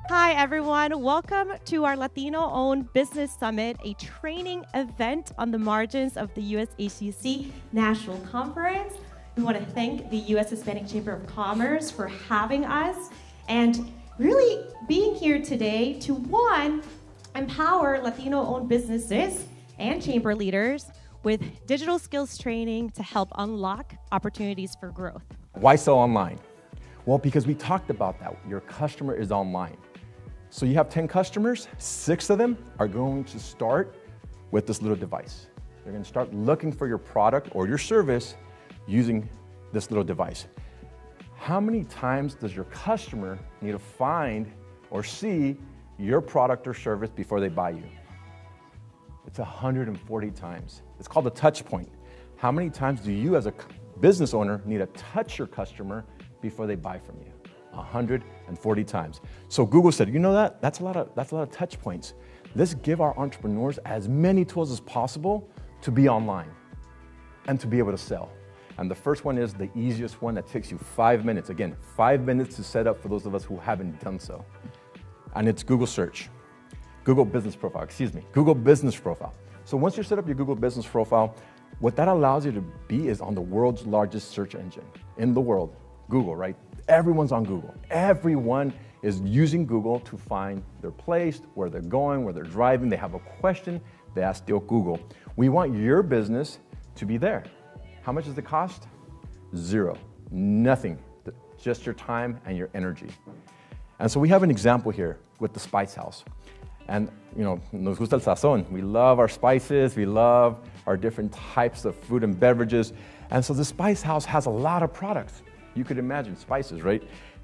Hi, everyone. Welcome to our Latino-owned Business Summit, a training event on the margins of the USHCC National Conference. We want to thank the U.S. Hispanic Chamber of Commerce for having us and really being here today to, one, empower Latino-owned businesses and chamber leaders with digital skills training to help unlock opportunities for growth. Why sell online? Well, because we talked about that. Your customer is online. So you have 10 customers, 6 of them are going to start with this little device. They're going to start looking for your product or your service using this little device. How many times does your customer need to find or see your product or service before they buy you? It's 140 times. It's called a touch point. How many times do you as a business owner need to touch your customer before they buy from you? 140 times. So Google said, you know that? That's a lot of touch points. Let's give our entrepreneurs as many tools as possible to be online and to be able to sell. And the first one is the easiest one that takes you 5 minutes. Again, 5 minutes to set up for those of us who haven't done so. And it's Google search. Google Business Profile. Google Business Profile. So once you set up your Google Business Profile, what that allows you to be is on the world's largest search engine in the world, Google, right? Everyone's on Google. Everyone is using Google to find their place, where they're going, where they're driving. They have a question, they ask Google. We want your business to be there. How much does it cost? Zero, nothing, just your time and your energy. And so we have an example here with the Spice House. And nos gusta el sazón. We love our spices, we love our different types of food and beverages. And so the Spice House has a lot of products. You could imagine spices, right?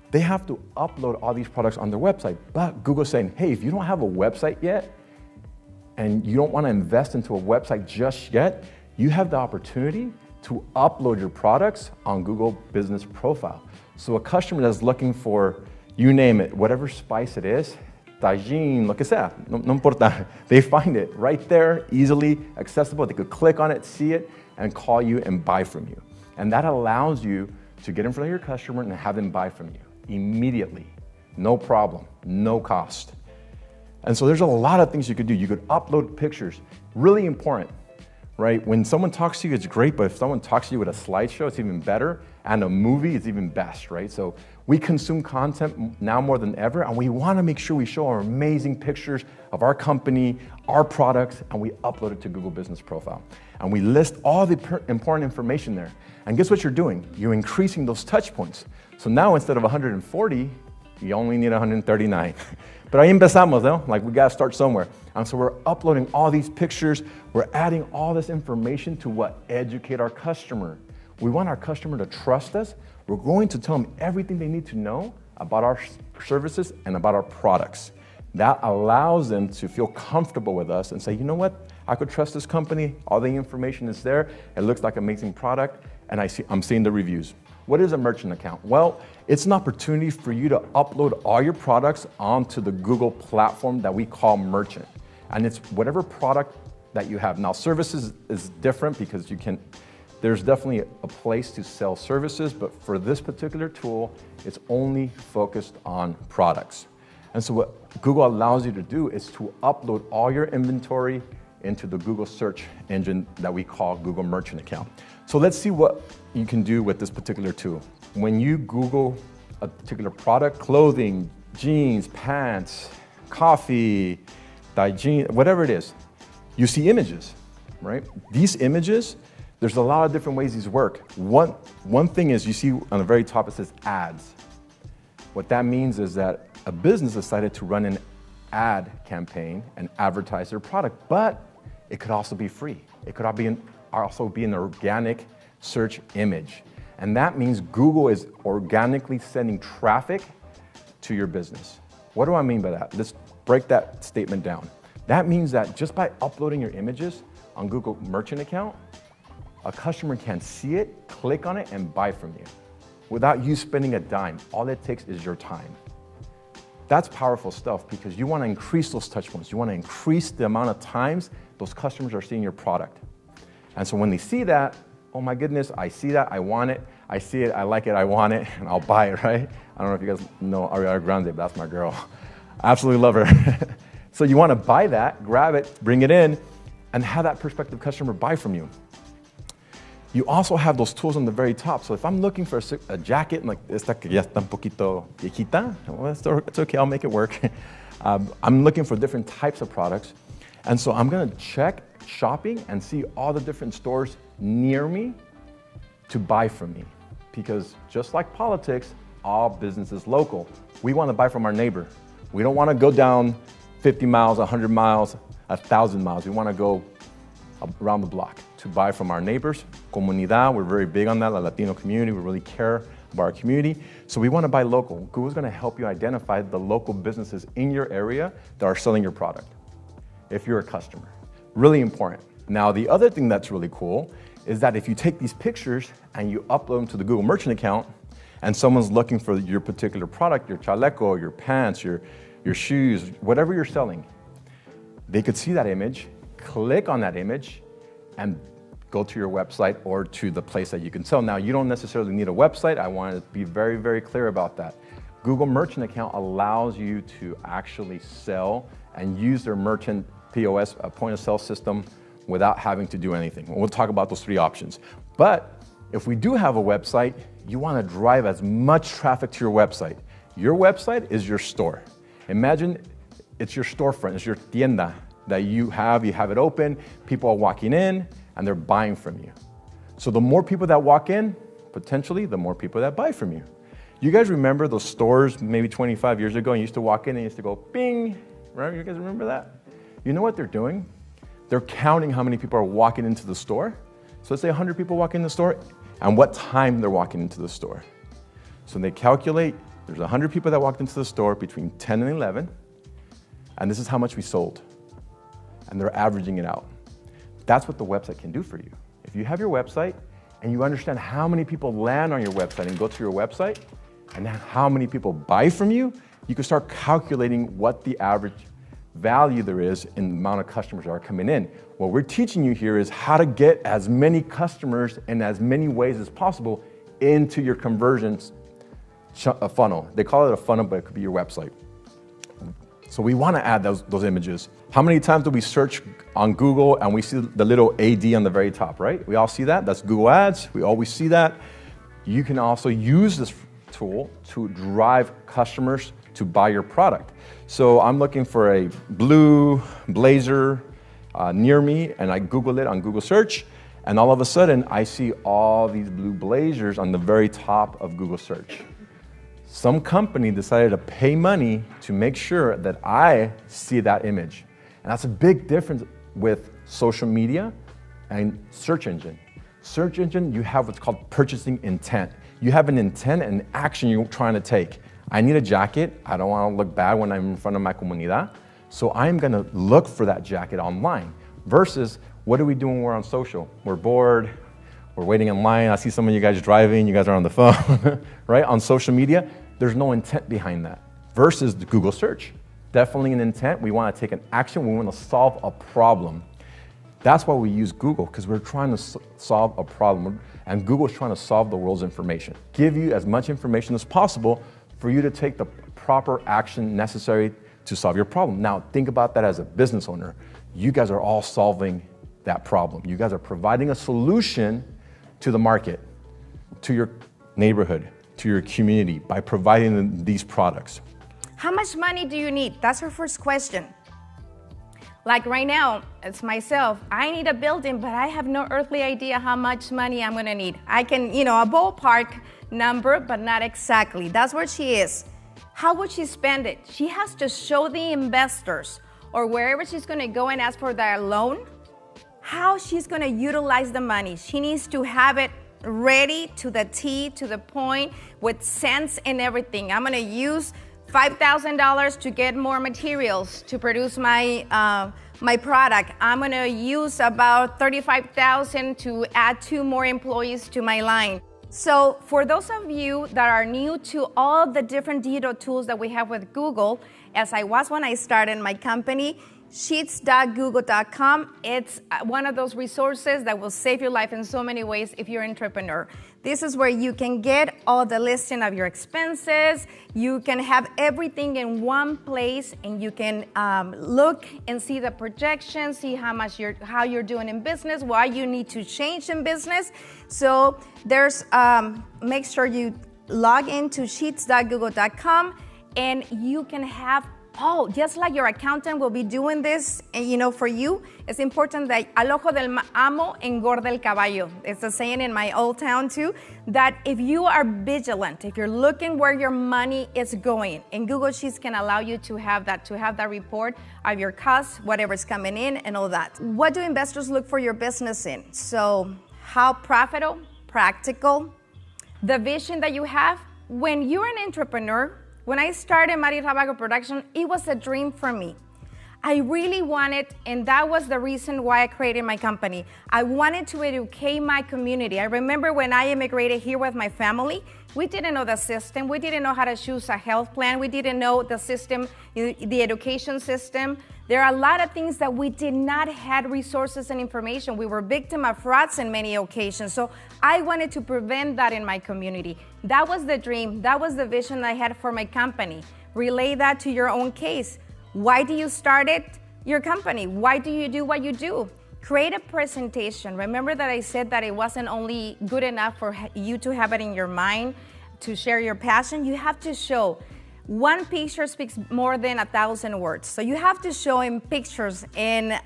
They have to upload all these products on their website. But Google's saying, hey, if you don't have a website yet, and you don't want to invest into a website just yet, you have the opportunity to upload your products on Google Business Profile. So a customer that's looking for, you name it, whatever spice it is, Tajin, lo que sea, no importa. They find it right there, easily accessible. They could click on it, see it, and call you and buy from you. And that allows you to get in front of your customer and have them buy from you immediately. No problem, no cost. And so there's a lot of things you could do. You could upload pictures, really important, right? When someone talks to you, it's great, but if someone talks to you with a slideshow, it's even better, and a movie is even best, right? So we consume content now more than ever, and we want to make sure we show our amazing pictures of our company, our products, and we upload it to Google Business Profile. And we list all the important information there. And guess what you're doing? You're increasing those touch points. So now instead of 140, you only need 139. But ahí empezamos, no? Like we gotta start somewhere. And so we're uploading all these pictures, we're adding all this information to what? Educate our customer. We want our customer to trust us. We're going to tell them everything they need to know about our services and about our products. That allows them to feel comfortable with us and say, you know what? I could trust this company. All the information is there. It looks like an amazing product, and I'm seeing the reviews. What is a merchant account? Well, it's an opportunity for you to upload all your products onto the Google platform that we call Merchant. And it's whatever product that you have. Now, services is different because there's definitely a place to sell services, but for this particular tool, it's only focused on products. And so what Google allows you to do is to upload all your inventory into the Google search engine that we call Google Merchant Account. So let's see what you can do with this particular tool. When you Google a particular product, clothing, jeans, pants, coffee, jeans, whatever it is, you see images, right? These images, there's a lot of different ways these work. One thing is you see on the very top it says ads. What that means is that a business decided to run an ad campaign and advertise their product, but it could also be free. It could also be an organic search image. And that means Google is organically sending traffic to your business. What do I mean by that? Let's break that statement down. That means that just by uploading your images on Google Merchant Account, a customer can see it, click on it, and buy from you without you spending a dime. All it takes is your time. That's powerful stuff because you want to increase those touch points. You want to increase the amount of times those customers are seeing your product. And so when they see that, oh my goodness, I see that, I want it, I see it, I like it, I want it, and I'll buy it, right? I don't know if you guys know Ariana Grande, but that's my girl. Absolutely love her. So you want to buy that, grab it, bring it in, and have that prospective customer buy from you. You also have those tools on the very top. So if I'm looking for a jacket, like esta que ya está un poquito viejita, well, it's okay, I'll make it work. I'm looking for different types of products. And so I'm gonna check shopping and see all the different stores near me to buy from me. Because just like politics, all business is local. We wanna buy from our neighbor. We don't wanna go down 50 miles, 100 miles, 1,000 miles. We wanna go around the block to buy from our neighbors. Comunidad, we're very big on that, the Latino community. We really care about our community. So we want to buy local. Google's going to help you identify the local businesses in your area that are selling your product, if you're a customer. Really important. Now, the other thing that's really cool is that if you take these pictures and you upload them to the Google Merchant account, and someone's looking for your particular product, your chaleco, your pants, your shoes, whatever you're selling, they could see that image, click on that image, and go to your website or to the place that you can sell. Now, you don't necessarily need a website. I want to be very, very clear about that. Google Merchant account allows you to actually sell and use their merchant POS, point of sale system, without having to do anything. We'll talk about those three options. But if we do have a website, you want to drive as much traffic to your website. Your website is your store. Imagine it's your storefront, it's your tienda that you have it open, people are walking in, and they're buying from you. So the more people that walk in, potentially, the more people that buy from you. You guys remember those stores maybe 25 years ago, and you used to walk in and you used to go, bing, right? You guys remember that? You know what they're doing? They're counting how many people are walking into the store. So let's say 100 people walk in the store, and what time they're walking into the store. So they calculate, there's 100 people that walked into the store between 10 and 11, and this is how much we sold. And they're averaging it out. That's what the website can do for you. If you have your website and you understand how many people land on your website and go to your website and how many people buy from you, you can start calculating what the average value there is in the amount of customers that are coming in. What we're teaching you here is how to get as many customers in as many ways as possible into your conversions funnel. They call it a funnel, but it could be your website. So we want to add those images. How many times do we search on Google and we see the little AD on the very top, right? We all see that. That's Google Ads. We always see that. You can also use this tool to drive customers to buy your product. So I'm looking for a blue blazer near me, and I Google it on Google search, and all of a sudden I see all these blue blazers on the very top of Google search. Some company decided to pay money to make sure that I see that image. And that's a big difference with social media and search engine. Search engine, you have what's called purchasing intent. You have an intent and action you're trying to take. I need a jacket. I don't want to look bad when I'm in front of my comunidad. So I'm going to look for that jacket online. Versus, what do we do when we're on social? We're bored. We're waiting in line. I see some of you guys driving. You guys are on the phone, right? On social media, there's no intent behind that. Versus the Google search. Definitely an intent. We want to take an action. We want to solve a problem. That's why we use Google, because we're trying to solve a problem. And Google's trying to solve the world's information. Give you as much information as possible for you to take the proper action necessary to solve your problem. Now, think about that as a business owner. You guys are all solving that problem. You guys are providing a solution to the market, to your neighborhood, to your community by providing them these products. How much money do you need? That's our first question. Like right now, it's myself. I need a building, but I have no earthly idea how much money I'm gonna need. I can, a ballpark number, but not exactly. That's where she is. How would she spend it? She has to show the investors or wherever she's gonna go and ask for their loan, how she's gonna utilize the money. She needs to have it ready to the T, to the point, with sense and everything. I'm gonna use $5,000 to get more materials to produce my my product. I'm gonna use about $35,000 to add 2 more employees to my line. So for those of you that are new to all the different digital tools that we have with Google, as I was when I started my company, sheets.google.com. It's one of those resources that will save your life in so many ways if you're an entrepreneur. This is where you can get all the listing of your expenses. You can have everything in one place, and you can look and see the projections, see how you're doing in business, why you need to change in business. So there's make sure you log into sheets.google.com, and you can have just like your accountant will be doing this, for you, it's important that al ojo del amo engorda el caballo. It's a saying in my old town too, that if you are vigilant, if you're looking where your money is going, and Google Sheets can allow you to have that report of your costs, whatever's coming in and all that. What do investors look for your business in? So how profitable, practical, the vision that you have. When you're an entrepreneur, when I started Mari Rabago Production, it was a dream for me. I really wanted, and that was the reason why I created my company. I wanted to educate my community. I remember when I immigrated here with my family, we didn't know the system. We didn't know how to choose a health plan. We didn't know the system, the education system. There are a lot of things that we did not have resources and information. We were victim of frauds in many occasions. So I wanted to prevent that in my community. That was the dream. That was the vision I had for my company. Relay that to your own case. Why do you start your company? Why do you do what you do? Create a presentation. Remember that I said that it wasn't only good enough for you to have it in your mind, to share your passion. You have to show. One picture speaks more than 1,000 words. So you have to show in pictures and,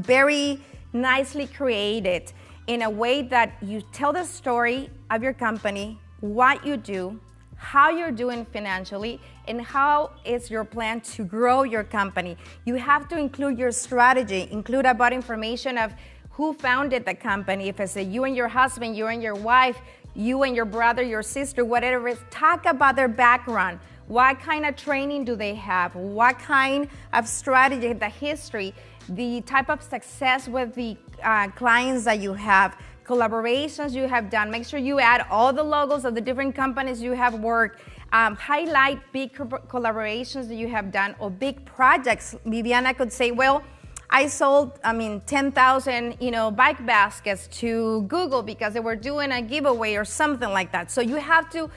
very nicely created in a way that you tell the story of your company, what you do, how you're doing financially, and how is your plan to grow your company. You have to include your strategy, include about information of who founded the company. If it's you and your husband, you and your wife, you and your brother, your sister, whatever it is, talk about their background. What kind of training do they have? What kind of strategy, the history, the type of success with the clients that you have, collaborations you have done. Make sure you add all the logos of the different companies you have worked. Highlight big collaborations that you have done or big projects. Viviana could say, well, I sold, 10,000, bike baskets to Google because they were doing a giveaway or something like that. So you have to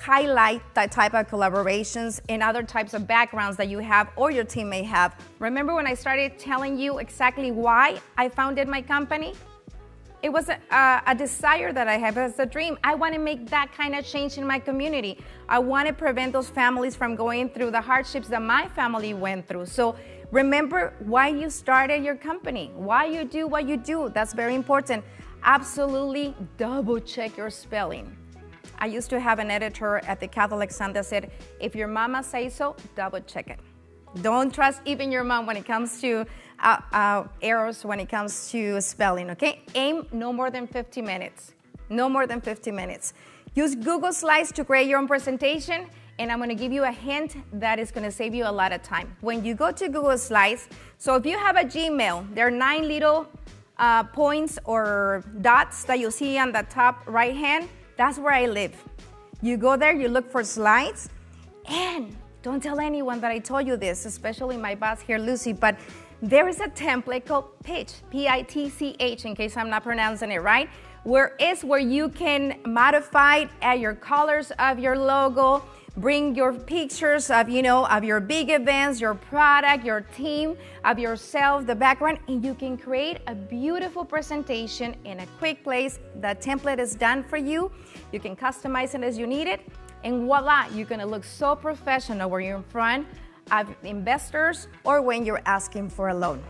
highlight that type of collaborations and other types of backgrounds that you have or your team may have. Remember when I started telling you exactly why I founded my company? It was a desire that I have as a dream. I want to make that kind of change in my community. I want to prevent those families from going through the hardships that my family went through. So remember why you started your company, why you do what you do. That's very important. Absolutely double check your spelling. I used to have an editor at the Catholic Sun that said, if your mama says so, double check it. Don't trust even your mom when it comes to errors, when it comes to spelling, okay? Aim no more than 50 minutes. No more than 50 minutes. Use Google Slides to create your own presentation, and I'm gonna give you a hint that is gonna save you a lot of time. When you go to Google Slides, so if you have a Gmail, there are 9 little points or dots that you see on the top right hand. That's where I live. You go there, you look for slides, and don't tell anyone that I told you this, especially my boss here, Lucy, but there is a template called Pitch, P-I-T-C-H, in case I'm not pronouncing it right, where you can modify, add your colors of your logo, bring your pictures of, of your big events, your product, your team, of yourself, the background, and you can create a beautiful presentation in a quick place. The template is done for you. You can customize it as you need it, and voila, you're gonna look so professional when you're in front of investors or when you're asking for a loan.